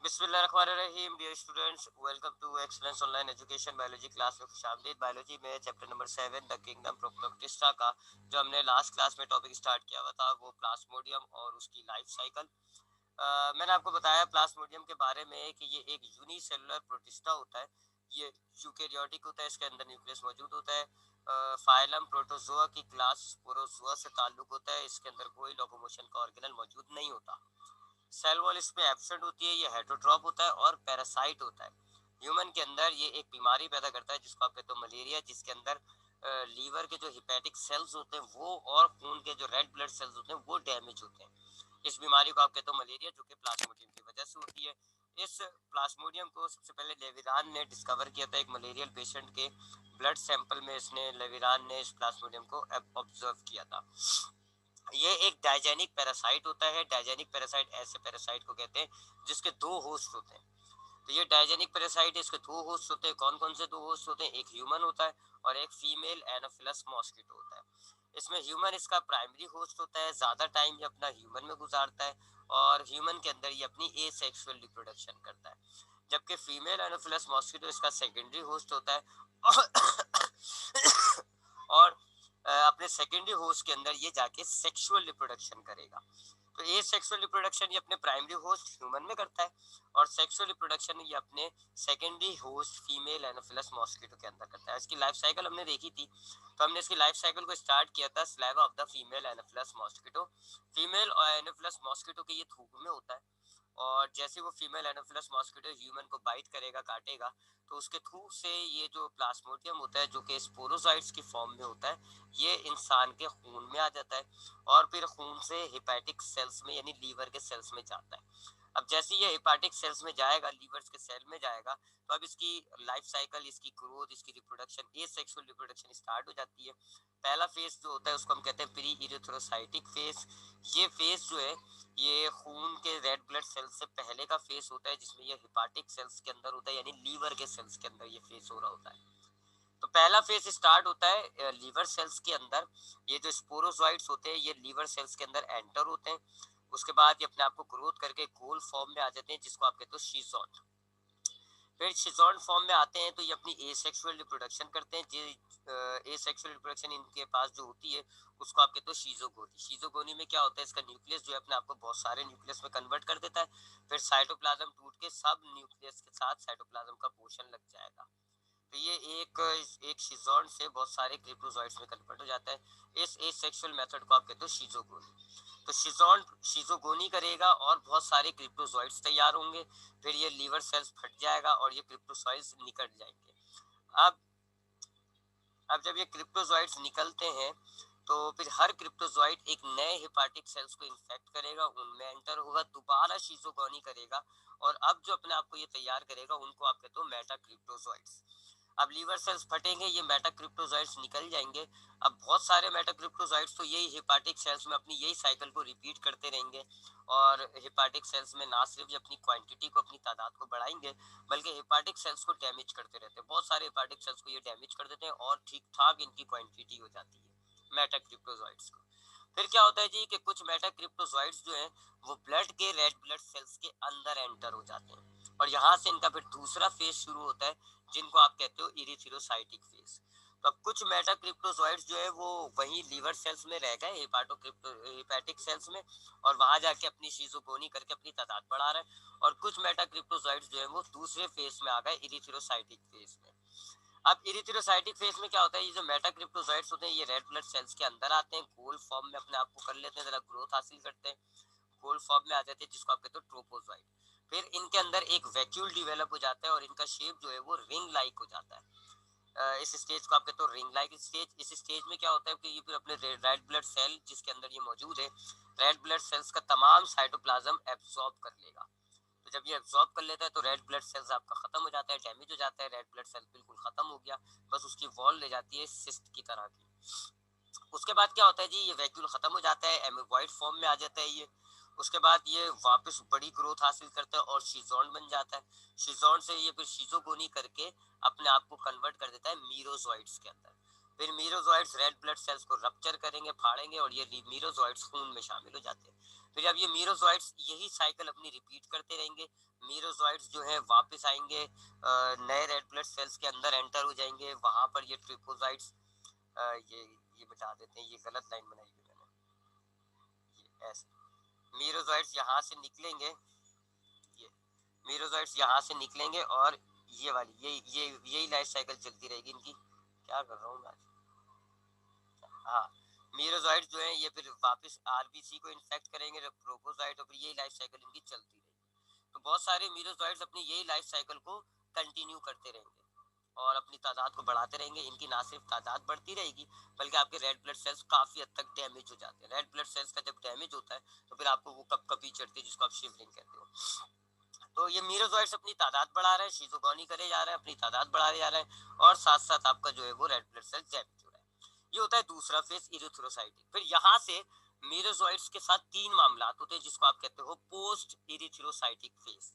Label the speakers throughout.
Speaker 1: बिस्मिल्लाहिर्रहमानिर्रहीम। Dear students, welcome to excellence online education biology class में खुशामदीद। बायोलॉजी में chapter number 7 the kingdom protoctista का जो हमने लास्ट क्लास में टॉपिक स्टार्ट किया हुआ था वो प्लाज्मोडियम और उसकी लाइफ साइकिल। मैंने आपको बताया प्लाज्मोडियम के बारे में कि ये एक यूनिसेलुलर प्रोटिस्टा होता है। ये यूकेरियोटिक होता है, इसके अंदर न्यूक्लियस मौजूद होता है। फाइलम प्रोटोजोआ की क्लास स्पोरोजोआ से ताल्लुक होता है। इसके अंदर कोई लोकोमोशन का ऑर्गेनल मौजूद नहीं होता। सेल वॉल इसमें एब्सेंट होती है। ये हेटरोट्रॉप होता है और पैरासाइट होता है। ह्यूमन के अंदर ये एक बीमारी पैदा करता है जिसको आप कहते हो मलेरिया, जिसके अंदर लीवर के जो हिपैटिक सेल्स होते हैं वो और खून के जो रेड ब्लड सेल्स होते हैं वो डैमेज होते हैं। इस बीमारी को आप कहते हो मलेरिया, जो कि प्लाज्मोडियम की वजह से होती है। इस प्लाज्मोडियम को सबसे पहले लेविरान ने डिस्कवर किया था। एक मलेरियल पेशेंट के ब्लड सैंपल में इसने लेविरान ने इस प्लाज्मोडियम को ऑब्जर्व किया था। ये एक डायजेनिक पैरासाइट होता है। डायजेनिक पैरासाइट ऐसे पैरासाइट को कहते हैं जिसके दो होस्ट होते हैं। तो ये डायजेनिक पैरासाइट, इसके दो होस्ट होते हैं। कौन कौन से दो होस्ट होते हैं? एक ह्यूमन होता है और एक फीमेल एनोफिलस मॉस्किटो होता है। इसमें ह्यूमन इसका प्राइमरी होस्ट होता है, ज्यादा टाइम ये अपना ह्यूमन में गुजारता है और ह्यूमन के अंदर ये अपनी एसेक्सुअल रिप्रोडक्शन करता है। जबकि फीमेल एनोफिलस मॉस्किटो इसका सेकेंडरी होस्ट होता है और अपने सेकेंडरी होस्ट के अंदर ये जाके सेक्सुअल रिप्रोडक्शन करेगा। तो ये सेक्सुअल रिप्रोडक्शन ये अपने प्राइमरी होस्ट ह्यूमन में करता है और सेक्सुअल रिप्रोडक्शन ये अपने secondary host female anopheles mosquito के अंदर करता है। इसकी लाइफ साइकिल हमने देखी थी। तो हमने इसकी लाइफ साइकिल को स्टार्ट किया था saliva of the female anopheles mosquito. Female anopheles mosquito के ये थूक में होता है और जैसे वो फीमेल एनोफिलस मॉस्किटो ह्यूमन को बाइट करेगा, काटेगा, तो उसके थूक से ये जो प्लाज्मोडियम होता है जो कि स्पोरोसाइट्स की फॉर्म में होता है, ये इंसान के खून में आ जाता है और फिर खून से हिपैटिक सेल्स में यानी लीवर के सेल्स में जाता है। अब जैसे ये हिपैटिक सेल्स में जाएगा, लीवर्स के सेल में जाएगा, तो अब इसकी लाइफ साइकिल, इसकी ग्रोथ, इसकी रिप्रोडक्शन, एसेक्सुअल रिप्रोडक्शन स्टार्ट हो जाती है। पहला फेज जो होता है उसको हम कहते हैं प्री इरिथ्रोसाइटिक फेज। ये फेज जो है ये खून के रेड ब्लड सेल्स से पहले का फेज होता है, जिसमें ये हिपैटिक सेल्स के अंदर होता है यानी लीवर के सेल्स के अंदर ये फेज हो रहा होता है। तो पहला फेज स्टार्ट होता है लीवर सेल्स के अंदर। ये जो स्पोरोजोइट्स होते हैं ये लीवर सेल्स के अंदर एंटर होते हैं। उसके बाद ये अपने आप को ग्रोथ करके गोल फॉर्म में आ जाते हैं जिसको आप कहते हो शीजोन। फिर शिजोन फॉर्म में आते हैं तो ये अपनी एसेक्सुअल रिप्रोडक्शन करते हैं। जो एसेक्सुअल रिप्रोडक्शन इनके पास जो होती है उसको आप कहते हो शीजोगोनी। शीजोगोनी में क्या होता है? इसका न्यूक्लियस जो है अपने आप को बहुत सारे न्यूक्लियस में कन्वर्ट कर देता है। फिर साइटोप्लाज्म टूट के सब न्यूक्लियस के साथ साइटोप्लाज्म का पोर्शन लग जाएगा। तो ये एक शिजोन से बहुत सारे क्रिप्टोजॉइट्स में कन्वर्ट हो जाता है। इस एसेक्सुअल मेथड को आप कहते हो शीजोगोनी। तो शिजोन शीजोगोनी करेगा और बहुत सारे क्रिप्टोजॉइट्स तैयार होंगे। फिर ये लीवर सेल्स फट जाएगा और ये क्रिप्टोजॉइट्स निकल जाएंगे। अब अब जब ये क्रिप्टोजॉइट्स निकलते हैं तो फिर हर क्रिप्टोजॉइट एक नए हेपाटिक सेल्स को इन्फेक्ट करेगा, उनमें एंटर होगा, दोबारा शीजोगोनी करेगा और अब जो अपने आप को ये तैयार करेगा उनको आप कहते हो मेटा क्रिप्टोजॉइट्स। अब लीवर सेल्स फटेंगे, ये मेटाक्रिप्टोजॉइट्स निकल जाएंगे। अब बहुत सारे मेटाक्रिप्टोजॉइट्स तो यही हेपाटिक सेल्स में अपनी यही साइकिल को रिपीट करते रहेंगे और हेपाटिक सेल्स में ना सिर्फ अपनी क्वांटिटी को, अपनी तादाद को बढ़ाएंगे, बल्कि हेपाटिक सेल्स को डैमेज करते रहते हैं। बहुत सारे हेपाटिक सेल्स को ये डैमेज कर देते हैं और ठीक ठाक इनकी क्वांटिटी हो जाती है मेटाक्रिप्टोजॉइट्स को। फिर क्या होता है जी कि कुछ मेटाक्रिप्टोजॉइट्स जो है वो ब्लड के रेड ब्लड सेल्स के अंदर एंटर हो जाते हैं और यहाँ से इनका फिर दूसरा फेज शुरू होता है जिनको आप कहते हो इरिथ्रोसाइटिक फेज। तो अब कुछ मेटाक्रिप्टोजॉइट्स जो है वो वही लीवर सेल्स में रह गए, हेपाटिक सेल्स में, और वहां जाके अपनी शीजोगोनी करके अपनी तादाद बढ़ा रहे हैं। और कुछ मेटाक्रिप्टोजॉइट्स जो है वो दूसरे फेज में आ गए, इरिथ्रोसाइटिक फेज में। अब इरिथ्रोसाइटिक फेज में क्या होता है? ये जो मेटाक्रिप्टोजॉइट्स होते हैं ये रेड ब्लड सेल्स के अंदर आते हैं, गोल फॉर्म में अपने आप को कर लेते हैं, जरा ग्रोथ हासिल करते हैं, गोल फॉर्म में आ जाते हैं जिसको आप कहते हो ट्रोपोजॉइट। फिर इनके अंदर एक वैक्यूल डिवेलप हो जाता है और इनका शेप जो है वो रिंग लाइक हो जाता है। इस स्टेज को आप कहते हो रिंग लाइक स्टेज। इस स्टेज में क्या होता है कि ये फिर अपने रेड ब्लड सेल जिसके अंदर ये मौजूद है, रेड ब्लड सेल्स का तमाम साइटोप्लाज्म एब्सॉर्ब कर लेगा। तो जब ये एब्सॉर्ब कर लेता है तो रेड ब्लड सेल्स आपका खत्म हो जाता है, डैमेज हो जाता है, रेड ब्लड सेल बिल्कुल खत्म हो गया, बस उसकी वॉल ले जाती है सिस्ट की तरह की। उसके बाद क्या होता है जी? ये वैक्यूल खत्म हो जाता है, एमीबॉइड फॉर्म में आ जाता है ये। उसके बाद ये वापस बड़ी ग्रोथ हासिल करता है और शीजोन बन जाता है। शीजोन से ये फिर शीजोगोनी करके अपने आप को कन्वर्ट कर देता है मीरोजॉइट्स के अंदर। फिर मीरोजॉइट्स रेड ब्लड सेल्स को रप्चर करेंगे, फाड़ेंगे और ये मीरोजॉइट्स खून में शामिल हो जाते हैं। फिर अब ये मीरोजॉइट्स यही साइकिल अपनी रिपीट करते रहेंगे। मीरोजॉइड्स जो है वापस आएंगे, नए रेड ब्लड सेल्स के अंदर एंटर हो जाएंगे, वहां पर ये ट्रिपोसाइट्स, ये मिटा देते हैं, ये गलत लाइन बनाई हुई मैंने, ये ऐसे मीरोजॉइड्स यहाँ से निकलेंगे, ये मीरोजॉइड्स यहाँ से निकलेंगे और ये वाली यही लाइफ साइकिल चलती रहेगी इनकी। क्या कर रहा हूँ मैं आज? हाँ, मीरोजॉइड्स जो है ये फिर वापस आरबीसी को इन्फेक्ट करेंगे, ट्रोपोसाइट, और फिर यही लाइफ साइकिल इनकी चलती रहेगी। तो बहुत सारे मीरोजॉइड्स अपनी यही लाइफ साइकिल को कंटिन्यू करते रहेंगे और अपनी तादाद को बढ़ाते रहेंगे। इनकी ना सिर्फ तादाद बढ़ती रहेगी बल्कि आपके रेड ब्लड सेल्स काफी हद तक डैमेज हो जाते हैं। रेड ब्लड सेल्स का जब डैमेज होता है तो फिर आपको वो कपकपी चढ़ती है जिसको आप शिवरिंग कहते हो। तो ये मीरोजॉइड्स अपनी तादाद बढ़ा रहे हैं, शीजोगोनी करे जा रहे हैं, अपनी तादाद बढ़ाए जा रहे हैं और साथ साथ आपका जो है वो रेड ब्लड सेल डैमेज हो रहा है। ये होता है दूसरा फेज, इरिथ्रोसाइटिक। फिर यहाँ से मीरोजॉइड्स के साथ तीन मामला होते हैं जिसको आप कहते हो पोस्ट इरिथ्रोसाइटिक फेज।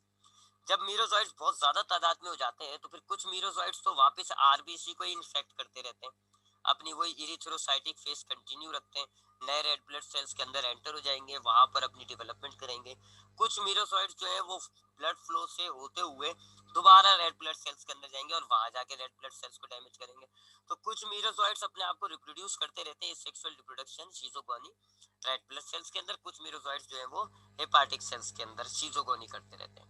Speaker 1: जब मीरोजॉइड्स बहुत ज्यादा तादाद में हो जाते हैं तो फिर कुछ मीरोजॉइड्स तो वापस आरबीसी को ही इन्फेक्ट करते रहते हैं, अपनी वही इरिथ्रोसाइटिक फेज कंटिन्यू रखते हैं, नए रेड ब्लड सेल्स के अंदर एंटर हो जाएंगे, वहां पर अपनी डेवलपमेंट करेंगे। कुछ मीरोसॉइड्स जो है वो ब्लड फ्लो से होते हुए दोबारा रेड ब्लड सेल्स के अंदर जाएंगे और वहां जाके रेड ब्लड सेल्स को डैमेज करेंगे। तो कुछ मीरोसॉइड्स अपने आप को रिप्रोड्यूस करते रहते हैं, sexual reproduction schizogony red blood cells के अंदर। कुछ मीरोसॉइड्स जो है वो हेपाटिक सेल्स के अंदर शीजोगोनी करते रहते हैं।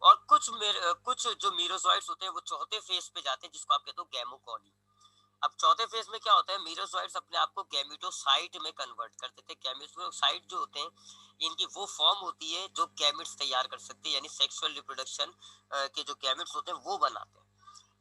Speaker 1: और कुछ जो मीरोसॉइड्स होते हैं वो चौथे फेज पे जाते हैं जिसको आप कहते हो गैमोकॉनी। अब चौथे फेज में क्या होता है, मीरोसॉइड्स अपने आप को गैमेटोसाइट में कन्वर्ट कर देते हैं। गैमेटोसाइट जो होते हैं इनकी वो फॉर्म होती है जो गैमेट्स तैयार कर सकते हैं, यानी सेक्सुअल रिप्रोडक्शन के जो गैमेट्स होते हैं वो बनाते हैं।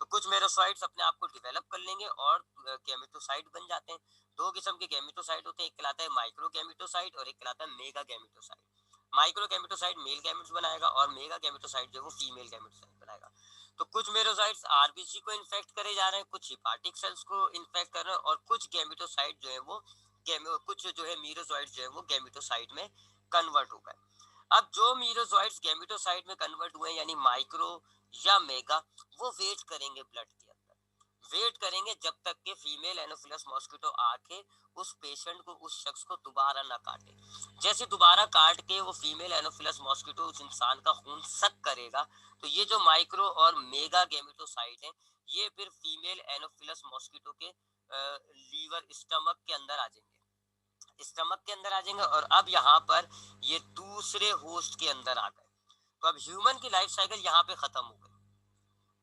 Speaker 1: तो कुछ मेरोसॉइड्स अपने आप को डिवेलप कर लेंगे और गैमेटोसाइट बन जाते हैं। दो किस्म के गैमेटोसाइट होते हैं, एक कहलाता है माइक्रो गैमेटोसाइट और एक कहलाता है mega gametocyte. Micro gametocyte male gametes बनाएगा और मेगा गैमेटोसाइट जो है वो फीमेल गैमेटोसाइट बनाएगा। तो कुछ मेरोसाइट्स आरबीसी को इन्फेक्ट करे जा रहे हैं, कुछ हिपाटिक सेल्स को इन्फेक्ट कर रहे हैं और कुछ गैमेटोसाइट जो है वो कुछ जो है मीरोसॉइड्स जो है वो गैमेटोसाइट में कन्वर्ट हो गए। अब जो मीरोसॉइड्स गैमेटोसाइट में कन्वर्ट हुए यानी माइक्रो या मेगा, वो वेट करेंगे ब्लड के अंदर, वेट करेंगे जब तक के फीमेल एनोफिलस मॉस्किटो आके उस पेशेंट को, उस शख्स को दोबारा ना काटे। जैसे दोबारा काट के वो फीमेल एनोफिलस मॉस्किटो उस इंसान का खून सक करेगा तो ये जो माइक्रो और मेगा गैमेटोसाइट है ये फिर फीमेल एनोफिलस मॉस्किटो के लीवर स्टमक के अंदर आ जाएंगे, स्टमक के अंदर आ जाएंगे और अब यहाँ पर ये दूसरे होस्ट के अंदर आ गए। तो अब ह्यूमन की लाइफ साइकिल यहाँ पे खत्म हो गई।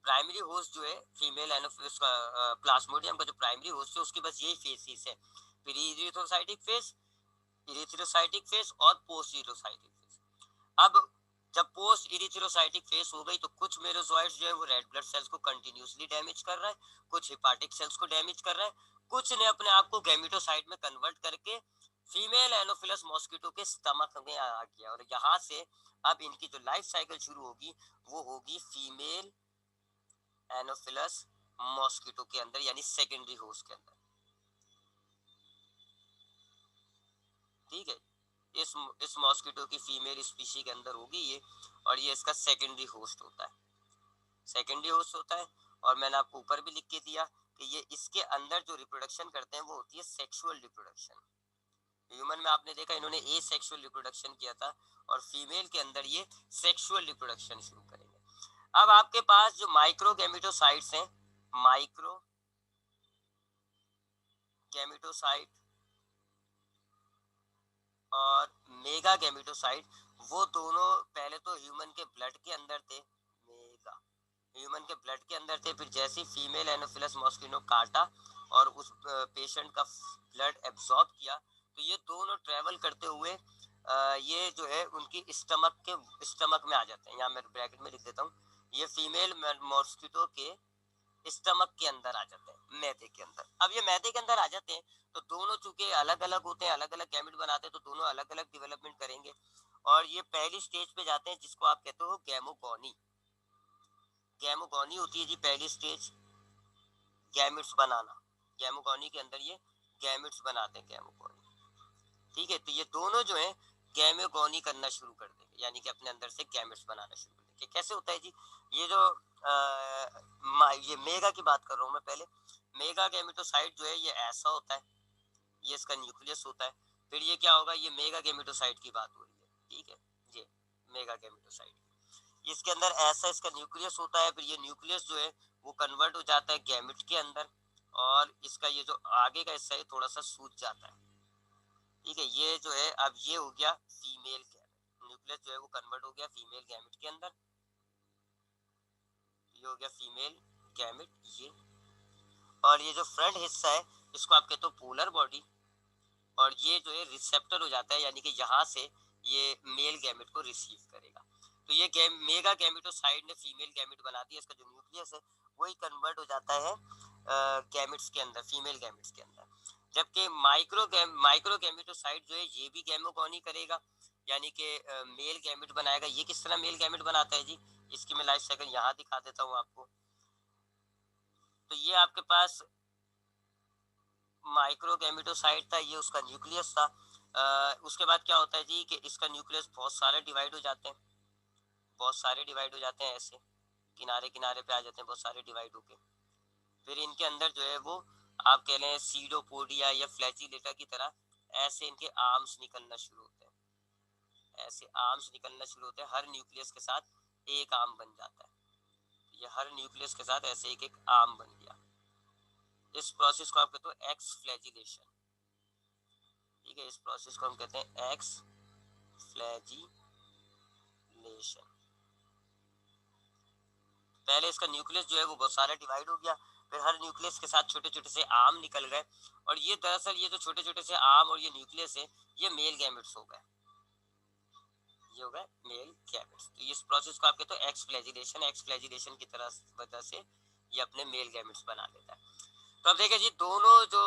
Speaker 1: प्राइमरी होस्ट जो है फीमेल एनोफिलस का, प्लाज्मोडियम का जो प्राइमरी होस्ट है उसकी बस यही फेसिस है, फिर इरिथ्रोसाइटिक फेज, इरिथ्रोसाइटिक फेज और पोस्ट इरिथ्रोसाइटिक फेज। अब जब पोस्ट इरिथ्रोसाइटिक फेज हो गई तो कुछ मेरोसॉइड्स जो है वो रेड ब्लड सेल्स को कंटिन्यूसली डैमेज कर रहा है, कुछ हिपाटिक सेल्स को डैमेज कर रहा है, कुछ ने अपने आप को गैमेटोसाइट में कन्वर्ट करके फीमेल एनोफिलस मॉस्किटो के स्टमक में आ गया और यहाँ से अब इनकी जो लाइफ साइकिल शुरू होगी वो होगी फीमेल एनोफिलस मॉस्किटो के अंदर यानी सेकेंडरी होस्ट के अंदर। ठीक है, इस मॉस्किटो की फीमेल स्पीशी के अंदर होगी ये और ये इसका सेकेंडरी होस्ट होता है, सेकेंडरी होस्ट होता है। और मैंने आपको ऊपर भी लिख के दिया कि ये इसके अंदर जो रिप्रोडक्शन करते हैं वो होती है सेक्सुअल रिप्रोडक्शन। ह्यूमन में आपने देखा इन्होंने ए सेक्सुअल रिप्रोडक्शन किया था और फीमेल के अंदर ये सेक्सुअल रिप्रोडक्शन शुरू करेंगे। अब आपके पास जो माइक्रो गैमेटोसाइट्स हैं, माइक्रो गैमेटोसाइट और मेगा गैमेटोसाइट, वो दोनों पहले तो ह्यूमन के ब्लड के अंदर थे, मेगा ह्यूमन के ब्लड के अंदर थे, फिर जैसे फीमेल एनोफिलस मॉस्किटो काटा और उस पेशेंट का ब्लड एब्जॉर्ब किया तो ये दोनों ट्रेवल करते हुए ये जो है उनकी स्टमक में आ जाते हैं। यहाँ मैं ब्रैकेट में लिख देता हूँ, ये फीमेल मॉस्किटो के स्टमक के अंदर आ जाते हैं, मैदे के अंदर। अब ये मैदे के अंदर आ जाते हैं तो दोनों चूंकि अलग अलग होते हैं, अलग अलग गैमेट बनाते हैं तो दोनों अलग अलग डेवलपमेंट करेंगे और ये पहली स्टेज पे जाते हैं जिसको आप कहते हो गैमोगोनी। गैमोगोनी होती है जी पहली स्टेज, गैमेट्स बनाना। गैमोगोनी के अंदर ये गैमेट्स बनाते हैं, गैमोगोनी। ठीक है, तो ये दोनों जो है गैमोगोनी करना शुरू कर देंगे यानी कि अपने अंदर से गैमेट्स बनाना शुरू कर देंगे। कैसे होता है जी, ये जो ये मेगा की बात कर रहा हूँ मैं पहले, मेगा गैमेटोसाइट जो है ये ऐसा होता है, ये इसका न्यूक्लियस होता है। फिर ये क्या होगा, ये मेगा गैमेटोसाइट की बात हो रही है, ठीक है, ये मेगा गैमेटोसाइट। इसके अंदर ऐसा इसका न्यूक्लियस होता है, फिर ये न्यूक्लियस जो है वो कन्वर्ट हो जाता है गैमेट के अंदर, और इसका ये जो आगे का हिस्सा है थोड़ा सा सूज जाता है। ठीक है, ये जो है अब ये हो गया फीमेल गैमेट, न्यूक्लियस जो है वो कन्वर्ट हो गया फीमेल गैमेट के अंदर, ये हो गया फीमेल गैमेट ये। और ये जो फ्रंट हिस्सा है इसको आप कहते हो पोलर बॉडी, और ये जो है रिसेप्टर हो जाता है, यानी कि यहाँ से ये मेल गैमेट को रिसीव करेगा। तो ये मेगा गैमेटोसाइड ने फीमेल गैमेट बना दिया, इसका जो न्यूक्लियस है वही कन्वर्ट हो जाता है गैमेट्स के अंदर, फीमेल गैमेट्स के अंदर। जबकि माइक्रो गैमेटोसाइड जो है ये भी गैमोगोनी करेगा, यानी कि मेल गैमेट बनाएगा। ये किस तरह मेल गैमेट बनाता है जी, इसकी मैं लाइफ साइकिल यहाँ दिखा देता हूँ आपको। तो ये आपके पास माइक्रो गैमेटोसाइड था, ये उसका न्यूक्लियस था। उसके बाद क्या होता है जी कि इसका न्यूक्लियस बहुत सारे डिवाइड हो जाते हैं, बहुत सारे डिवाइड हो जाते हैं, ऐसे किनारे किनारे पे आ जाते हैं बहुत सारे डिवाइड होके। फिर इनके अंदर जो है वो आप कह लें सीडोपोडिया या फ्लैजिलेटा की तरह ऐसे इनके आर्म्स निकलना शुरू होते हैं, ऐसे आर्म्स निकलना शुरू होते हैं, हर न्यूक्लियस के साथ एक आर्म बन जाता है। ये हर न्यूक्लियस के साथ ऐसे एक एक आर्म बन गया। इस प्रोसेस को आप कहते हो एक्स फ्लैजिलेशन। ठीक है, इस प्रोसेस को हम कहते हैं एक्स फ्लैजिलेशन। पहले इसका न्यूक्लियस जो है वो बहुत सारा डिवाइड हो गया, फिर हर न्यूक्लियस के साथ छोटे छोटे से आर्म निकल गए, और ये दरअसल ये जो छोटे छोटे से आर्म और ये न्यूक्लियस है ये मेल गैमेट्स हो गए, ये हो गए मेल गैमेट्स। तो इस प्रोसेस को आप कहते हो एक्स फ्लैजिलेशन। एक्स फ्लैजिलेशन की तरह वजह से ये अपने मेल गैमेट्स बना लेता है। तो अब देखिए जी, दोनों जो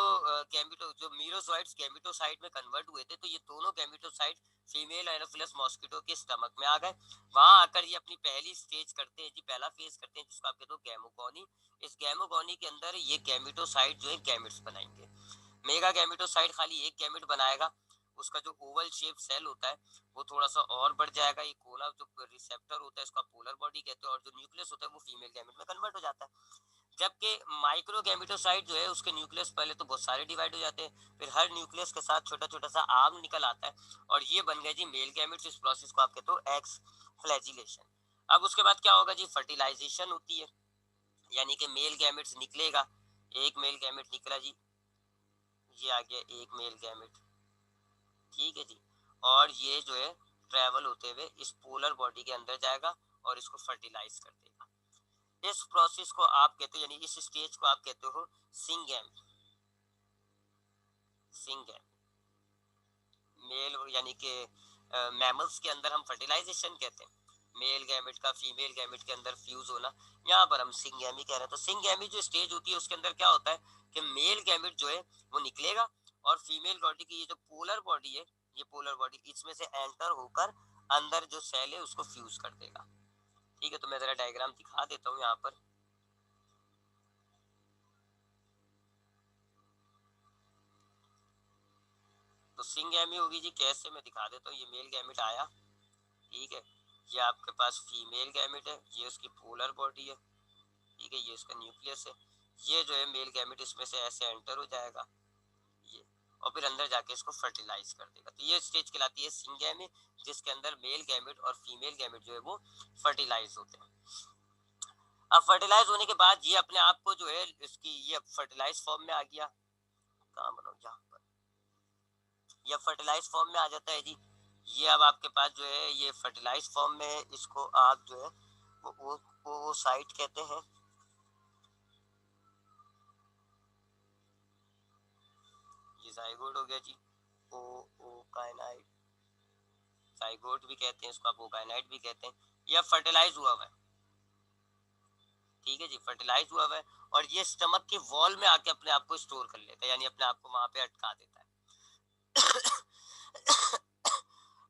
Speaker 1: जो मीरोजोइट्स गैमेटोसाइड में कन्वर्ट हुए थे, तो ये दोनों गैमेटोसाइड फीमेल एनोफिलस मॉस्किटो के स्टमक में आ गए। वहां आकर ये अपनी पहली स्टेज करते हैं जी, पहला फेज करते हैं, जिसको आप कहते हो गैमोगोनी। इस गैमोगोनी के अंदर ये गैमेटोसाइड जो है गैमेट्स बनाएंगे। मेगा गैमेटोसाइड खाली एक गैमेट बनाएगा, उसका जो ओवल शेप सेल होता है वो थोड़ा सा और बढ़ जाएगा, ये कोना जो रिसेप्टर होता है इसका पोलर बॉडी कहते हैं, और जो न्यूक्लियस होता है वो फीमेल गैमेट में कन्वर्ट हो जाता है। जबकि माइक्रो गैमेटोसाइड जो है उसके न्यूक्लियस पहले तो बहुत सारे डिवाइड हो जाते हैं, फिर हर न्यूक्लियस के साथ छोटा छोटा सा आर्म निकल आता है, और ये बन गए जी मेल गैमेट्स। इस प्रोसेस को आप कहते हो एक्स फ्लैजिलेशन। अब उसके बाद क्या होगा जी, फर्टिलाइजेशन होती है, यानी कि मेल गैमेट्स निकलेगा, एक मेल गैमेट निकला जी, ये आ गया एक मेल गैमेट। ठीक है जी, और ये जो है ट्रेवल होते हुए इस पोलर बॉडी के अंदर जाएगा और इसको फर्टिलाइज कर देगा। इस प्रोसेस को आप कहते हो, यानी इस स्टेज को आप कहते हो सिंगैमी। सिंगैमी मेल, यानी कि मैमल्स के अंदर हम फर्टिलाइजेशन कहते हैं, मेल गैमेट का फीमेल गैमेट के अंदर फ्यूज होना, यहाँ पर हम सिंगैमी कह रहे हैं। तो सिंगैमी जो स्टेज होती है उसके अंदर क्या होता है कि मेल गैमेट जो है वो निकलेगा, और फीमेल बॉडी की ये जो पोलर बॉडी है, ये पोलर बॉडी इसमें से एंटर होकर अंदर जो सेल है उसको फ्यूज कर देगा। ठीक है, तो मैं जरा डायग्राम दिखा देता हूँ यहाँ पर। तो सिंगैमी होगी जी, कैसे मैं दिखा देता हूँ। ये मेल गैमेट आया, ठीक है, ये आपके पास फीमेल गैमेट है, ये उसकी पोलर बॉडी है, ठीक है, ये उसका न्यूक्लियस है, ये जो है मेल गैमेट इसमें से ऐसे एंटर हो जाएगा ये, और फिर अंदर जाके इसको फर्टिलाइज कर देगा। तो ये स्टेज कहलाती है सिंगैमी, जिसके अंदर मेल गैमेट और फीमेल गैमेट जो है वो फर्टिलाइज होते हैं। अब फर्टिलाइज होने के बाद ये अपने आप को जो है इसकी ये फर्टिलाइज फॉर्म में आ गया, कहाँ बनाओ यहाँ पर, ये फर्टिलाइज फॉर्म में आ जाता है जी। ये अब आपके पास जो है ये फर्टिलाइज फॉर्म में है, इसको आप जो है वो साइट कहते हैं। ये जाइगोट हो गया जी, ओ ओ काइनाइट, जाइगोट भी कहते हैं इसको, आप ओकाइनाइट भी कहते हैं। यह फर्टिलाइज हुआ हुआ है, ठीक है जी, फर्टिलाइज हुआ हुआ है, और ये स्टमक के वॉल में आके अपने आप को स्टोर कर लेता है, यानी अपने आप को वहां पे अटका देता है।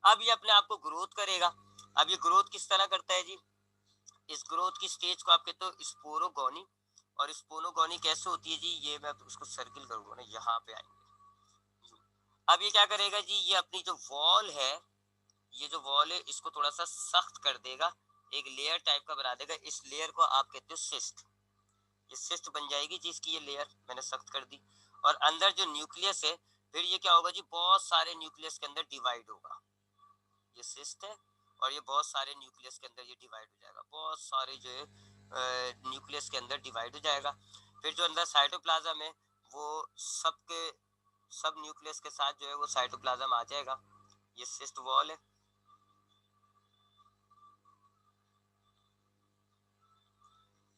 Speaker 1: अब ये अपने आप को ग्रोथ करेगा। अब ये ग्रोथ किस तरह करता है जी, इस ग्रोथ की स्टेज को आप कहते हो स्पोरोगोनी। और स्पोरोगोनी कैसे होती है जी, ये मैं उसको सर्किल करूंगा ना, यहाँ पे आएंगे। अब ये क्या करेगा जी, ये अपनी जो वॉल है, ये जो वॉल है इसको थोड़ा सा सख्त कर देगा, एक लेयर टाइप का बना देगा। इस लेयर को आप कहते हो सिस्ट। ये सिस्ट बन जाएगी जी, इसकी ये लेयर मैंने सख्त कर दी। और अंदर जो न्यूक्लियस है, फिर ये क्या होगा जी, बहुत सारे न्यूक्लियस के अंदर डिवाइड होगा। ये सिस्ट है, और ये बहुत सारे न्यूक्लियस के अंदर ये डिवाइड हो जाएगा, बहुत सारे जो है न्यूक्लियस के अंदर डिवाइड हो जाएगा। फिर जो अंदर साइटोप्लाज्म है वो सबके सब न्यूक्लियस के साथ जो है वो साइटोप्लाज्म आ जाएगा। ये सिस्ट वॉल है,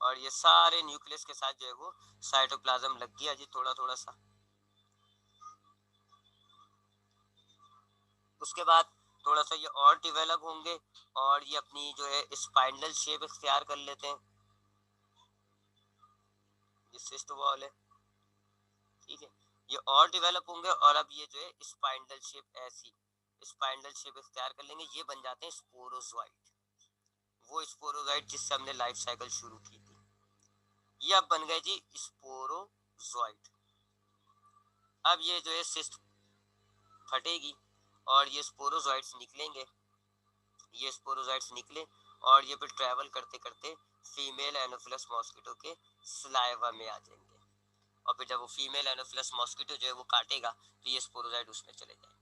Speaker 1: और ये सारे न्यूक्लियस के साथ जो है वो साइटोप्लाज्म लग गया जी थोड़ा थोड़ा सा। उसके बाद थोड़ा सा ये और डेवलप होंगे और ये अपनी जो है स्पाइनल शेप इख्तियार कर लेते हैं। ये सिस्ट वॉल है, ठीक है, ये और डेवलप होंगे और अब ये जो है स्पाइनल शेप ऐसी स्पाइनल शेप इख्तियार कर लेंगे। ये बन जाते हैं स्पोरोजोइट, वो स्पोरोजोइट जिससे हमने लाइफ साइकिल शुरू की थी। ये अब बन गए जी स्पोरोजोइट। अब ये जो है सिस्ट फटेगी और ये स्पोरोजोइट्स निकलेंगे, ये स्पोरोजोइट्स निकले और ये फिर ट्रैवल करते करते फीमेल एनोफिलस मॉस्किटो के सलाइवा में आ जाएंगे, और फिर जब वो फीमेल एनोफिलस मॉस्किटो जो है वो काटेगा तो ये स्पोरोजोइट उसमें चले जाएंगे।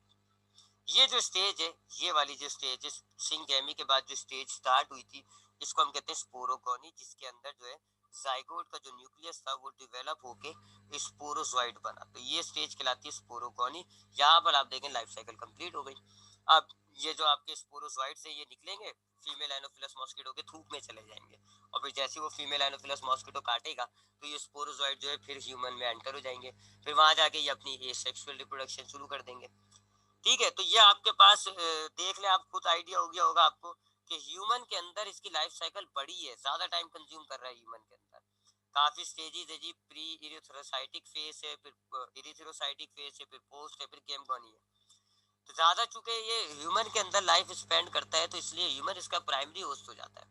Speaker 1: ये जो स्टेज है, ये वाली जो स्टेज है सिंगेमी के बाद जो स्टेज स्टार्ट हुई थी, इसको हम कहते हैं स्पोरोगोनी, जिसके अंदर जो है जाइगोट का जो न्यूक्लियस था वो डेवलप होके स्पोरोजोइट बना। तो ये स्टेज कहलाती है स्पोरोगोनी। यहाँ पर आप देखें लाइफ साइकिल कंप्लीट हो गई। अब ये जो आपके स्पोरोजोइट से ये निकलेंगे फीमेल एनोफिलस मॉस्किटो के थूक में चले जाएंगे, और फिर जैसे वो फीमेल एनोफिलस मॉस्किटो काटेगा तो ये स्पोरोजोइट जो है फिर ह्यूमन में एंटर हो जाएंगे, फिर वहां जाके ये अपनी एसेक्सुअल रिप्रोडक्शन शुरू कर देंगे। ठीक है, तो ये आपके पास देख ले, आप खुद आइडिया हो गया होगा आपको कि ह्यूमन के अंदर इसकी लाइफ साइकिल बड़ी है, ज्यादा टाइम कंज्यूम कर रहा है ह्यूमन के अंदर। काफी स्टेजेस है जी, प्री इरिथ्रोसाइटिक फेज है, फिर इरिथ्रोसाइटिक फेज है, फिर पोस्ट है, फिर गेमगोनी है। तो ज्यादा चूंकि ये ह्यूमन के अंदर लाइफ स्पेंड करता है तो इसलिए ह्यूमन इसका प्राइमरी होस्ट हो जाता है।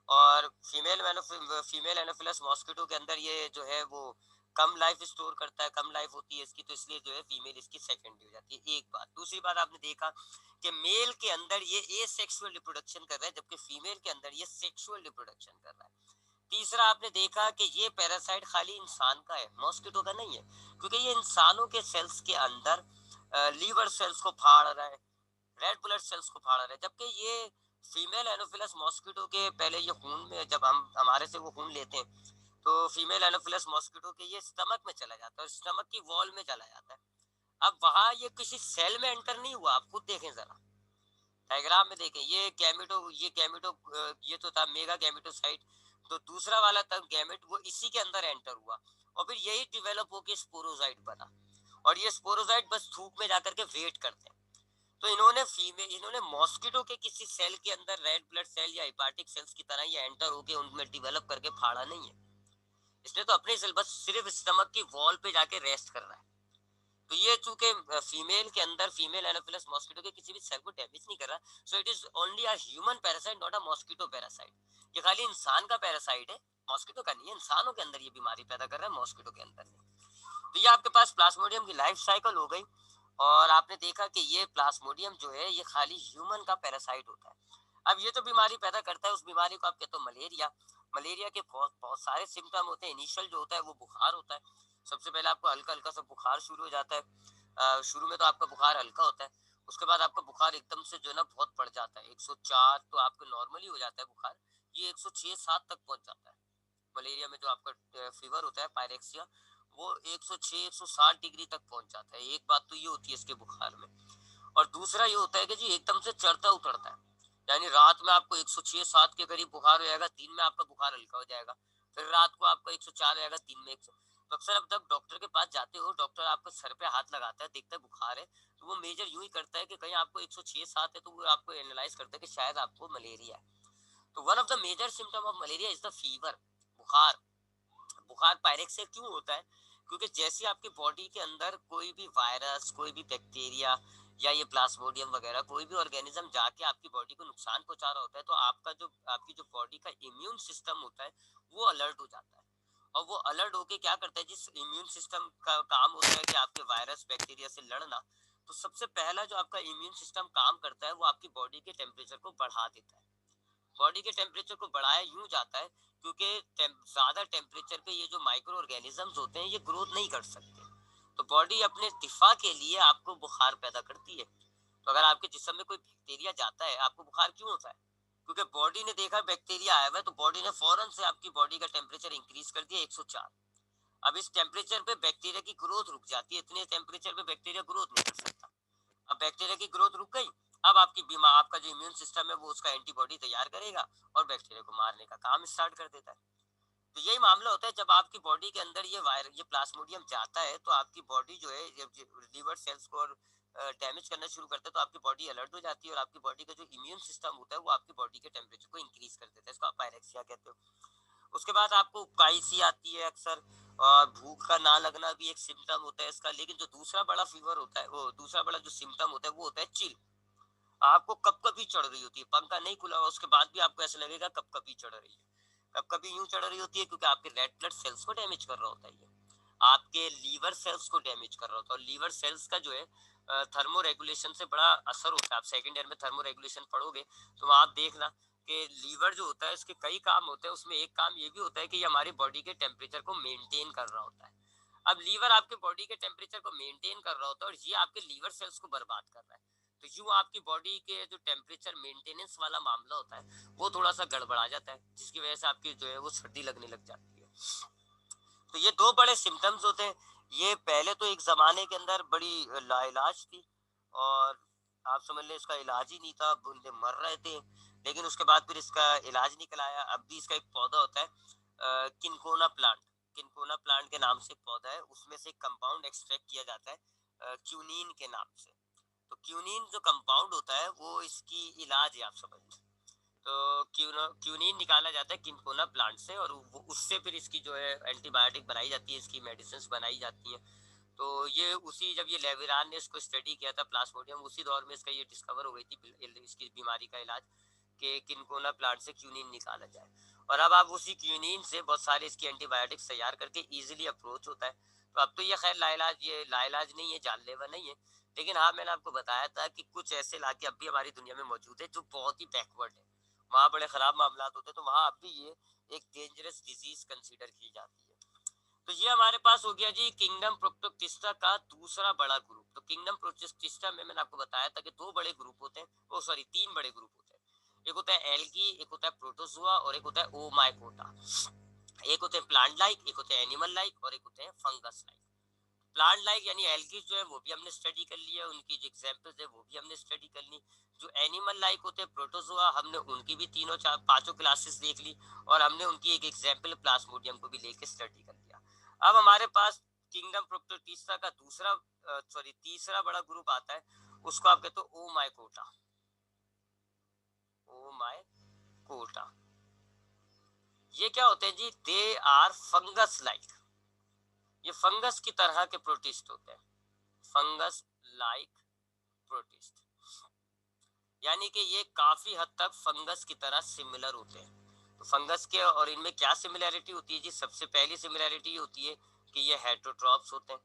Speaker 1: और फीमेल एनोफिलस मॉस्किटो के अंदर ये जो है वो कम लाइफ स्टोर करता है, कम लाइफ होती है इसकी, तो इसलिए जो है फीमेल इसकी सेकेंडरी हो जाती है। एक बात, दूसरी बात आपने देखा कि मेल के अंदर ये एसेक्सुअल रिप्रोडक्शन कर रहा है जबकि फीमेल के अंदर ये सेक्सुअल रिप्रोडक्शन कर रहा है। तीसरा आपने देखा कि ये पैरासाइट खाली इंसान का है, मॉस्किटो का नहीं है, क्योंकि ये इंसानों के सेल्स के अंदर लीवर सेल्स को फाड़ रहा है, रेड ब्लड सेल्स को फाड़ रहा है, जबकि ये फीमेल एनोफिलस मॉस्किटो के पहले ये खून में जब हम हमारे से वो खून लेते हैं तो फीमेल एनोफिलस मॉस्किटो के ये स्टमक में चला जाता है, स्टमक की वॉल में चला जाता है। अब वहां ये किसी सेल में एंटर नहीं हुआ, आप खुद देखें जरा डायग्राम में देखें, ये गैमेटो ये तो था मेगा गैमेटोसाइट, तो दूसरा वाला था गैमेट, वो इसी के अंदर एंटर हुआ और फिर यही डेवलप होकर स्पोरोजाइट बना, और ये स्पोरोजाइट बस थूक में जाकर के वेट करते हैं। तो इन्होंने मॉस्किटो के किसी सेल के अंदर रेड ब्लड सेल या हिपाटिक सेल्स की तरह ये एंटर होके उनमें डेवलप करके फाड़ा नहीं है, इसने तो अपने सेल बस सिर्फ स्टमक की वॉल पे जाके रेस्ट कर रहा है। तो ये चूंकि फीमेल के अंदर फीमेल एनोफिलस मॉस्किटो के किसी भी सेल को डैमेज नहीं कर रहा, so it is only a human parasite not a mosquito parasite. ये खाली इंसान का पैरासाइट है, मॉस्किटो का नहीं है। इंसानों के अंदर ये बीमारी पैदा कर रहा है, मॉस्किटो के अंदर नहीं। तो ये आपके पास प्लाज्मोडियम की लाइफ साइकिल हो गई, और आपने देखा कि ये प्लाज्मोडियम जो है ये खाली ह्यूमन का पैरासाइट होता है। अब ये तो बीमारी पैदा करता है, उस बीमारी को आप कहते हो मलेरिया। मलेरिया के बहुत बहुत सारे सिम्टम होते हैं। इनिशियल जो होता है वो बुखार होता है, सबसे पहले आपको हल्का हल्का सा बुखार शुरू हो जाता है। शुरू में तो आपका बुखार हल्का होता है, उसके बाद आपका बुखार एकदम से जो है ना बहुत बढ़ जाता है, 104 तो आपको नॉर्मली हो जाता है बुखार, ये 106-107 तक पहुंच जाता है। मलेरिया में जो आपका फीवर होता है पायरेक्सिया, वो 106-107 डिग्री तक पहुंच जाता है। एक बात तो ये होती है इसके बुखार में, और दूसरा ये होता है कि जी एकदम से चढ़ता उतरता है, यानी रात में आपको 106-107 के करीब बुखार हो जाएगा, दिन में आपका बुखार हल्का हो जाएगा, फिर रात को आपका 104 हो जाएगा, दिन में 100। तो अक्सर अब जब डॉक्टर के पास जाते हो, डॉक्टर आपको सर पे हाथ लगाता है, देखता है बुखार है, तो वो मेजर यूं ही करता है कि कहीं आपको 106-107 है, तो वो आपको एनालाइज करता है कि शायद आपको मलेरिया है। तो one of the major symptom of malaria is the fever, बुखार। बुखार पायरेक्सिया क्यों होता है? क्योंकि जैसे आपकी बॉडी के अंदर कोई भी वायरस, कोई भी बैक्टीरिया या ये प्लाज्मोडियम वगैरह कोई भी ऑर्गेनिज्म जाके आपकी बॉडी को नुकसान पहुंचा रहा होता है, तो आपकी जो बॉडी का इम्यून सिस्टम होता है वो अलर्ट हो जाता है, और वो अलर्ट होके क्या करता है, जिस इम्यून सिस्टम का काम होता है कि आपके वायरस बैक्टीरिया से लड़ना, तो सबसे पहला जो आपका इम्यून सिस्टम काम करता है वो आपकी बॉडी के टेम्परेचर को बढ़ा देता है। बॉडी के टेम्परेचर को बढ़ाया यूं जाता है क्योंकि ज्यादा टेम्परेचर पे ये जो माइक्रो ऑर्गेनिजम्स होते हैं ये ग्रोथ नहीं कर सकते, तो बॉडी अपने दिफा के लिए आपको बुखार पैदा करती है। तो अगर आपके जिस्म में कोई बैक्टीरिया जाता है, आपको बुखार क्यों होता है? क्योंकि बॉडी ने देखा बैक्टीरिया आया हुआ है, तो बॉडी ने फौरन से आपकी बॉडी का टेम्परेचर इंक्रीज कर दिया 104। अब इस टेम्परेचर पे बैक्टीरिया की ग्रोथ रुक जाती है, इतने टेम्परेचर पे बैक्टीरिया ग्रोथ नहीं कर सकता। अब बैक्टीरिया की ग्रोथ रुक गई, अब आपकी बीमार आपका जो इम्यून सिस्टम है वो उसका एंटीबॉडी तैयार करेगा और बैक्टीरिया को मारने का काम स्टार्ट कर देता है। तो यही मामला होता है जब आपकी बॉडी के अंदर ये प्लाज्मोडियम जाता है, तो आपकी बॉडी जो है जब लीवर सेल्स को डैमेज करना शुरू करता है, तो आपकी बॉडी अलर्ट हो जाती है और आपकी बॉडी का जो इम्यून सिस्टम होता है वो आपकी बॉडी के टेम्परेचर को इंक्रीज कर देता है। इसको आप पायरेक्सिया कहते हो। उसके बाद आपको उबकाई सी आती है अक्सर, और भूख का ना लगना भी एक सिम्टम होता है इसका। लेकिन जो दूसरा बड़ा फीवर होता है, वो दूसरा बड़ा जो सिम्टम होता है वो होता है चिल। आपको कपकपी चढ़ रही होती है, पंखा नहीं खुला हुआ उसके बाद भी आपको ऐसा लगेगा कपकपी चढ़ रही है। कपकपी यूं चढ़ रही होती है क्योंकि आपके रेड ब्लड सेल्स को डैमेज कर रहा होता है, ये आपके लीवर सेल्स को डैमेज कर रहा होता है। और लीवर सेल्स का जो है थर्मो रेगुलेशन से बड़ा असर होता है। आप सेकंड ईयर में थर्मो रेगुलेशन पढ़ोगे तो वहाँ आप देखना कि लीवर जो होता है इसके कई काम होते हैं, उसमें एक काम ये भी होता है कि ये हमारी बॉडी के टेम्परेचर को मेंटेन कर रहा होता है। अब लीवर आपके बॉडी के टेम्परेचर को मेंटेन कर रहा होता है और ये आपके लीवर सेल्स को बर्बाद कर रहा है। तो यूं आपकी बॉडी के जो टेम्परेचर मेंटेनेंस वाला मामला होता है वो थोड़ा सा गड़बड़ा जाता है, जिसकी वजह से आपकी जो है वो सर्दी लगने लग जाती है। तो ये दो बड़े सिम्टम्स होते हैं। ये पहले तो एक जमाने के अंदर बड़ी लाइलाज थी, और आप समझ लें इसका इलाज ही नहीं था, बंदे मर रहे थे। लेकिन उसके बाद फिर इसका इलाज निकल आया। अब भी इसका एक पौधा होता है किनकोना प्लांट। किनकोना प्लांट के नाम से एक पौधा है, उसमें से कंपाउंड एक्सट्रैक्ट किया जाता है क्यूनिन के नाम से। तो क्यूनिन जो कंपाउंड होता है वो इसकी इलाज है, आप समझ लें। तो क्यूनिन निकाला जाता है किनकोना प्लांट से, और वो उससे फिर इसकी जो है एंटीबायोटिक बनाई जाती है, इसकी मेडिसिन बनाई जाती हैं। तो ये उसी जब ये लेविरान ने इसको स्टडी किया था प्लाज्मोडियम, उसी दौर में इसका ये डिस्कवर हो गई थी इसकी बीमारी का इलाज कि किनकोना प्लांट से क्यूनिन निकाला जाए। और अब आप उसी क्यूनिन से बहुत सारे इसकी एंटीबायोटिक्स तैयार करके इजीली अप्रोच होता है। तो अब तो ये खैर लाइलाज, ये लाइलाज नहीं है, जानलेवा नहीं है। लेकिन हाँ, मैंने आपको बताया था कि कुछ ऐसे इलाके अब भी हमारी दुनिया में मौजूद है जो बहुत ही बैकवर्ड है, वहाँ बड़े खराब मामला होते हैं, तो वहाँ अब भी ये एक डेंजरस डिजीज कंसीडर की जाती है। तो ये हमारे पास हो गया जी किंगडम प्रोक्टोटिस्टा का दूसरा बड़ा ग्रुप। तो किंगडम प्रोक्टोटिस्टा में मैंने आपको बताया था कि दो बड़े ग्रुप होते हैं, ओ सॉरी तीन बड़े ग्रुप होते हैं। एक होता है एल्गी, एक होता है प्रोटोजुआ, और एक होता है ओमाइकोटा। एक होते हैं प्लांट लाइक, एक होते हैं एनिमल लाइक, और एक होते हैं फंगस लाइक। प्लांट लाइक यानी एल्गी जो है वो भी हमने स्टडी कर लिया, उनकी जो एग्जांपल्स है वो भी हमने स्टडी कर ली। जो एनिमल लाइक होते हैं प्रोटोजोआ, हमने उनकी भी तीनों चार पांचों क्लासेस देख ली, और हमने उनकी एक एग्जांपल प्लाज्मोडियम को भी लेके स्टडी कर लिया। अब हमारे पास किंगडम प्रोक्टोटिस्टा का दूसरा सॉरी तीसरा बड़ा ग्रुप आता है, उसको आप कहते हो ओमाइकोटा। ओमाइकोटा ये क्या होते हैं जी? They are fungus like. ये फंगस की तरह के प्रोटिस्ट होते हैं, फंगस लाइक प्रोटिस्ट, यानी कि ये काफी हद तक फंगस की तरह सिमिलर होते हैं। तो फंगस के और इनमें क्या सिमिलैरिटी होती है जी? सबसे पहली सिमिलैरिटी होती है कि ये हेटरोट्रॉप्स होते हैं।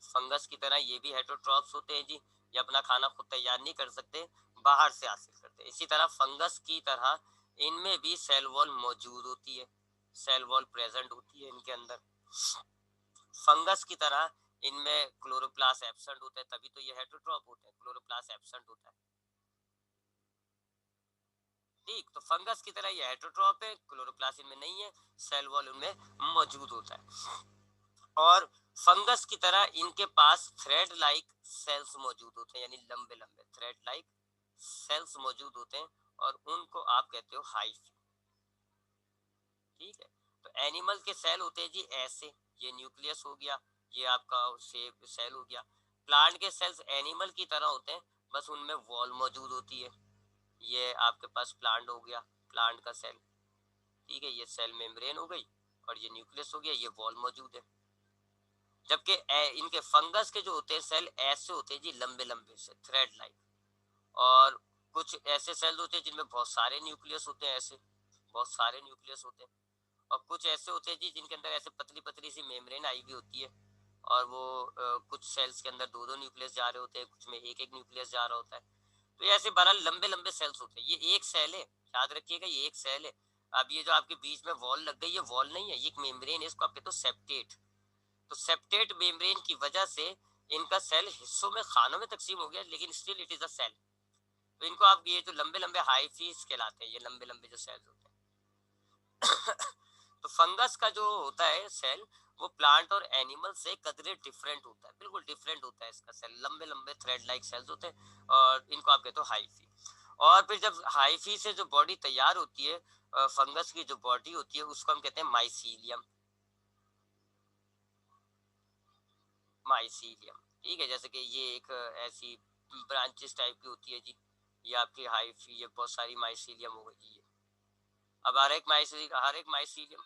Speaker 1: फंगस की तरह ये भी हेटरोट्रॉप्स होते हैं जी, ये अपना खाना खुद तैयार नहीं कर सकते, बाहर से हासिल करते हैं। इसी तरह फंगस की तरह इनमें भी सेल वॉल मौजूद होती है, सेल वॉल प्रेजेंट होती है इनके अंदर। फंगस की तरह इनमें क्लोरोप्लास्ट एब्सेंट होता है, तभी तो ये हेटरोट्रॉप होते हैं, क्लोरोप्लास्ट एब्सेंट होता है। ठीक, तो फंगस की तरह ये हेटरोट्रॉप है, क्लोरोप्लास्ट इनमें नहीं है, सेल वॉल उनमें मौजूद होता है। और फंगस की तरह इनके पास थ्रेड लाइक सेल्स मौजूद होते हैं, यानी लंबे लंबे थ्रेड लाइक सेल्स मौजूद होते हैं, और उनको आप कहते हो हाइफी। ठीक है, तो एनिमल के सेल होते हैं जी ऐसे, ये न्यूक्लियस हो गया, ये आपका सेल हो गया। प्लांट के सेल्स एनिमल की तरह होते हैं, बस उनमें वॉल मौजूद होती है। ये आपके पास प्लांट हो गया, प्लांट का सेल, ठीक है, ये सेल मेम्ब्रेन हो गई, और ये न्यूक्लियस हो गया, ये वॉल मौजूद है। जबकि इनके फंगस के जो होते हैं सेल ऐसे होते हैं जी, लंबे लंबे से थ्रेड लाइक। और कुछ ऐसे सेल होते हैं जिनमें बहुत सारे न्यूक्लियस होते हैं, ऐसे बहुत सारे न्यूक्लियस होते हैं। और कुछ ऐसे होते हैं जी जिनके अंदर ऐसे पतली पतली सी मेम्ब्रेन आई हुई होती है, और वो कुछ सेल्स के अंदर दो दो न्यूक्लियस जा रहे होते हैं, कुछ में एक एक न्यूक्लियस जा रहा होता है। तो ये ऐसे बहरहाल लंबे लंबे सेल्स होते हैं। ये एक सेल है, याद रखिएगा, ये एक सेल है। अब ये जो आपके बीच में वॉल लग गई, ये वॉल नहीं है, ये एक मेम्ब्रेन है, इसको आप कहते हो सेप्टेट। तो सेप्टेट मेम्ब्रेन की वजह से इनका सेल हिस्सों में, खानों में तकसीम हो गया, लेकिन still it is a cell. तो इनको आप ये जो लंबे लंबे हाइफीज कहलाते हैं, ये लंबे लंबे जो सेल्स होते हैं। तो फंगस का जो होता है सेल, वो प्लांट और एनिमल से कदरे डिफरेंट होता है, बिल्कुल डिफरेंट होता है इसका सेल। लंबे लंबे थ्रेड लाइक सेल्स होते हैं, और इनको आप कहते हो हाइफी। और फिर जब हाइफी से जो बॉडी तैयार होती है, फंगस की जो बॉडी होती है, उसको हम कहते हैं माइसीलियम। माइसीलियम, ठीक है। जैसे कि ये एक ऐसी ब्रांचेस टाइप की होती है जी, ये आपकी हाइफी, ये बहुत सारी माइसीलियम हो गई जी। अब हर एक माइसीलियम